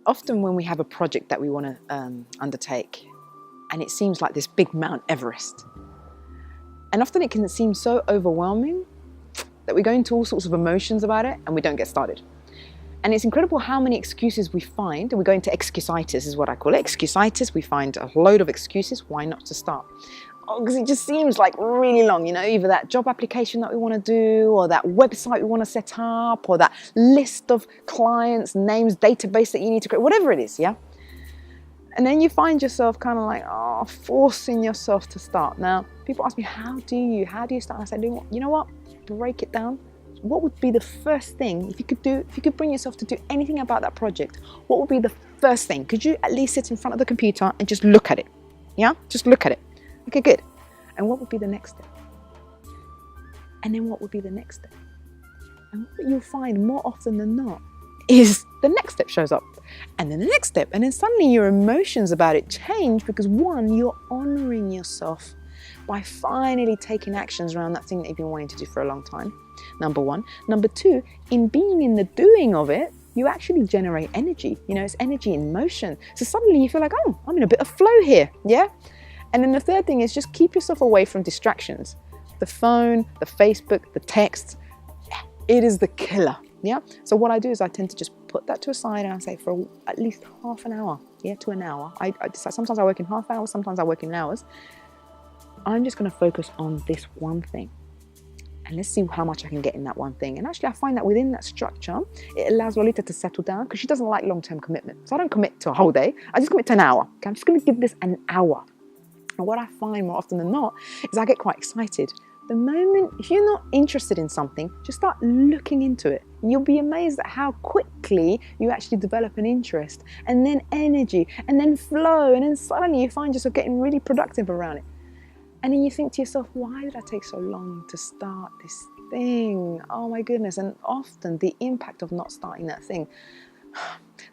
Often when we have a project that we want to undertake, and it seems like this big Mount Everest, and often it can seem so overwhelming that we go into all sorts of emotions about it and we don't get started. And it's incredible how many excuses we find, and we go into excusitis is what I call it, excusitis. We find a load of excuses why not to start. Because it just seems like really long, either that job application that we want to do, or that website we want to set up, or that list of clients, names, database that you need to create, whatever it is, yeah? And then you find yourself kind of like, forcing yourself to start. Now, people ask me, how do you start? I said, you know what? Break it down. What would be the first thing, if you could bring yourself to do anything about that project, what would be the first thing? Could you at least sit in front of the computer and just look at it? Yeah? Just look at it. Okay, good. And what would be the next step? And then what would be the next step? And what you'll find more often than not is the next step shows up. And then the next step. And then suddenly your emotions about it change because one, you're honoring yourself by finally taking actions around that thing that you've been wanting to do for a long time. Number one. Number two, in being in the doing of it, you actually generate energy. It's energy in motion. So suddenly you feel like, I'm in a bit of flow here. Yeah? And then the third thing is just keep yourself away from distractions. The phone, the Facebook, the text, it is the killer. Yeah. So what I do is I tend to just put that to a side and I say for at least half an hour, to an hour. I decide, sometimes I work in half hours, sometimes I work in hours. I'm just going to focus on this one thing. And let's see how much I can get in that one thing. And actually I find that within that structure, it allows Lolita to settle down because she doesn't like long-term commitment. So I don't commit to a whole day. I just commit to an hour. Okay? I'm just going to give this an hour. And what I find more often than not is I get quite excited. The moment, if you're not interested in something, just start looking into it. And you'll be amazed at how quickly you actually develop an interest, and then energy, and then flow, and then suddenly you find yourself getting really productive around it. And then you think to yourself, why did I take so long to start this thing? Oh my goodness. And often the impact of not starting that thing,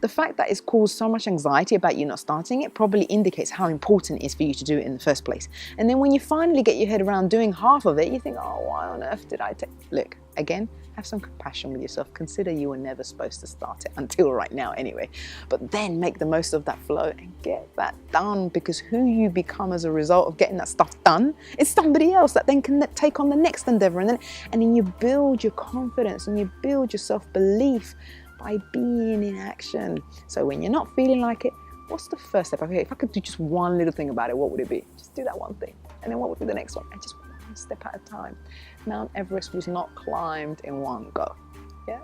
the fact that it's caused so much anxiety about you not starting it probably indicates how important it is for you to do it in the first place. And then when you finally get your head around doing half of it, you think, why on earth did I take... Look, again, have some compassion with yourself. Consider you were never supposed to start it until right now anyway. But then make the most of that flow and get that done, because who you become as a result of getting that stuff done is somebody else that then can take on the next endeavor. And then you build your confidence and you build your self-belief by being in action. So when you're not feeling like it, what's the first step? Okay, if I could do just one little thing about it, what would it be? Just do that one thing. And then what would be the next one? And just one step at a time. Mount Everest was not climbed in one go. Yeah?